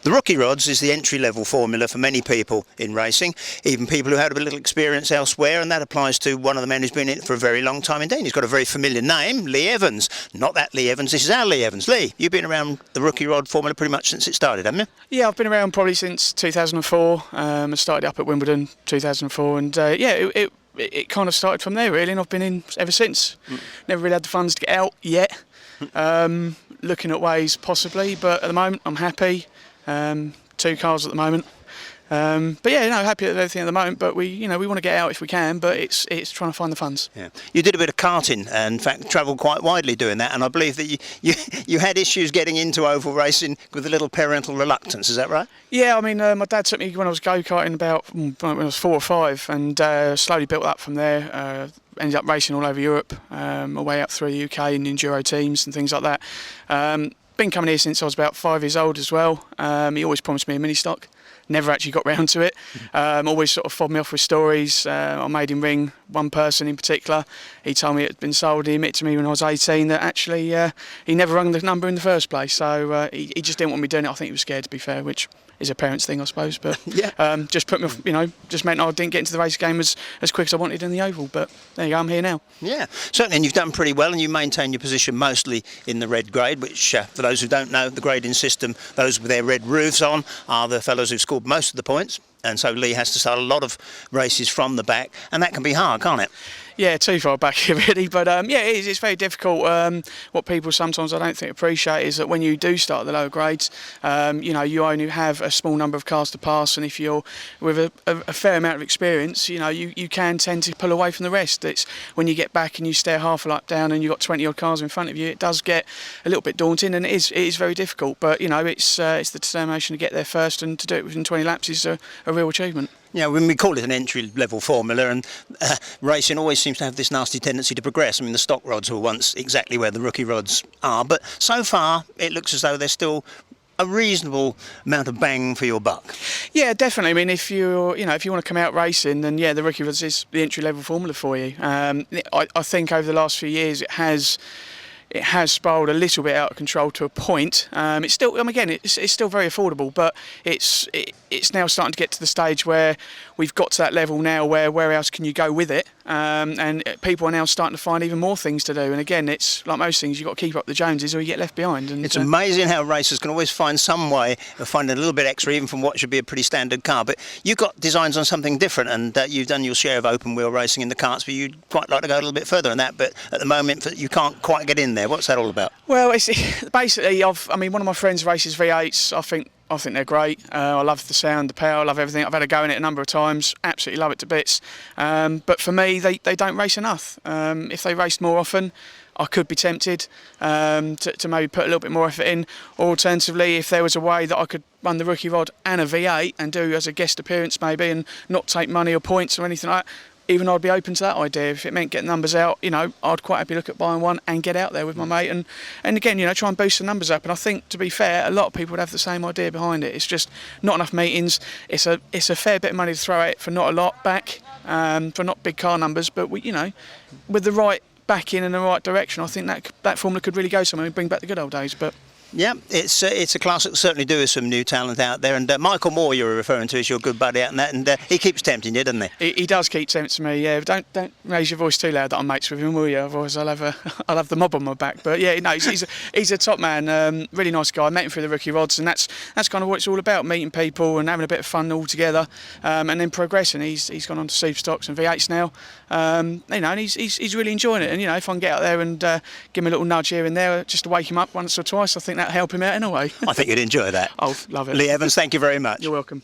The rookie rods is the entry-level formula for many people in racing, even people who had a little experience elsewhere, and that applies to one of the men who's been in it for a very long time indeed. He's got a very familiar name, Lee Evans. Not that Lee Evans, this is our Lee Evans. Lee, you've been around the rookie rod formula pretty much since it started, haven't you? Yeah, I've been around probably since 2004. I started up at Wimbledon 2004, and it kind of started from there really, and I've been in ever since. Never really had the funds to get out yet. Looking at ways possibly, but at the moment I'm happy. 2 cars at the moment, but yeah, happy with everything at the moment. But we want to get out if we can, but it's trying to find the funds. Yeah, you did a bit of karting, and in fact travelled quite widely doing that. And I believe that you had issues getting into oval racing with a little parental reluctance. Is that right? Yeah, I mean, my dad took me when I was go-karting about when I was 4 or 5, and slowly built up from there. Ended up racing all over Europe, my way up through the UK in enduro teams and things like that. Been coming here since I was about 5 years old as well. He always promised me a mini stock. Never actually got round to it. Always sort of fobbed me off with stories. I made him ring one person in particular. He told me it had been sold. He admitted to me when I was 18 that actually he never rung the number in the first place. So he just didn't want me doing it. I think he was scared, to be fair, which is a parent's thing, I suppose. But yeah. Just put me off, just meant I didn't get into the race game as quick as I wanted in the oval. But there you go, I'm here now. Yeah, certainly, and you've done pretty well, and you maintain your position mostly in the red grade, which for those who don't know, the grading system, those with their red roofs on are the fellows who've scored most of the points. And so Lee has to start a lot of races from the back, and that can be hard, can't it? Yeah, too far back here really, but yeah, it's very difficult. What people sometimes I don't think appreciate is that when you do start at the lower grades, you only have a small number of cars to pass, and if you're with a fair amount of experience, you can tend to pull away from the rest. It's when you get back and you stare half a lap down and you've got 20 odd cars in front of you, it does get a little bit daunting, and it is very difficult. But it's the determination to get there first, and to do it within 20 laps is a real achievement. Yeah, when we call it an entry-level formula, and racing always seems to have this nasty tendency to progress. I mean, the stock rods were once exactly where the rookie rods are, but so far it looks as though there's still a reasonable amount of bang for your buck. Yeah, definitely. I mean, if you want to come out racing, then yeah, the rookie rods is the entry-level formula for you. I think over the last few years it has spiralled a little bit out of control to a point. It's still, again, it's still very affordable, but it's now starting to get to the stage where we've got to that level now where else can you go with it? And people are now starting to find even more things to do. And again, it's like most things, you've got to keep up the Joneses or you get left behind. And it's amazing how racers can always find some way of finding a little bit extra, even from what should be a pretty standard car. But you've got designs on something different, and you've done your share of open wheel racing in the karts, but you'd quite like to go a little bit further than that. But at the moment, you can't quite get in there. What's that all about? Well, it's basically, one of my friends races V8s. I think they're great. I love the sound, the power, I love everything. I've had a go in it a number of times. Absolutely love it to bits. But for me, they don't race enough. If they raced more often, I could be tempted to maybe put a little bit more effort in. Or alternatively, if there was a way that I could run the rookie rod and a V8 and do as a guest appearance maybe, and not take money or points or anything like that, even I'd be open to that idea. If it meant getting numbers out, I'd quite happily look at buying one and get out there with my mate and again, try and boost the numbers up. And I think, to be fair, a lot of people would have the same idea behind it. It's just not enough meetings. It's a fair bit of money to throw at it for not a lot back, for not big car numbers, but with the right backing in the right direction, I think that formula could really go somewhere and bring back the good old days. But yeah, it's a class that certainly do with some new talent out there, and Michael Moore you're referring to is your good buddy out in that, and he keeps tempting you, doesn't he? He does keep tempting me. Yeah, don't raise your voice too loud that I'm mates with him, will you? Otherwise I'll have the mob on my back. But yeah, no, he's a top man, really nice guy. I met him through the rookie rods, and that's kind of what it's all about: meeting people and having a bit of fun all together, and then progressing. He's gone on to Super Stocks and V8s now, and he's really enjoying it. And if I can get out there and give him a little nudge here and there just to wake him up once or twice, I think that'll help him out in a way. I think you'd enjoy that. I'll love it. Lee Evans, thank you very much. You're welcome.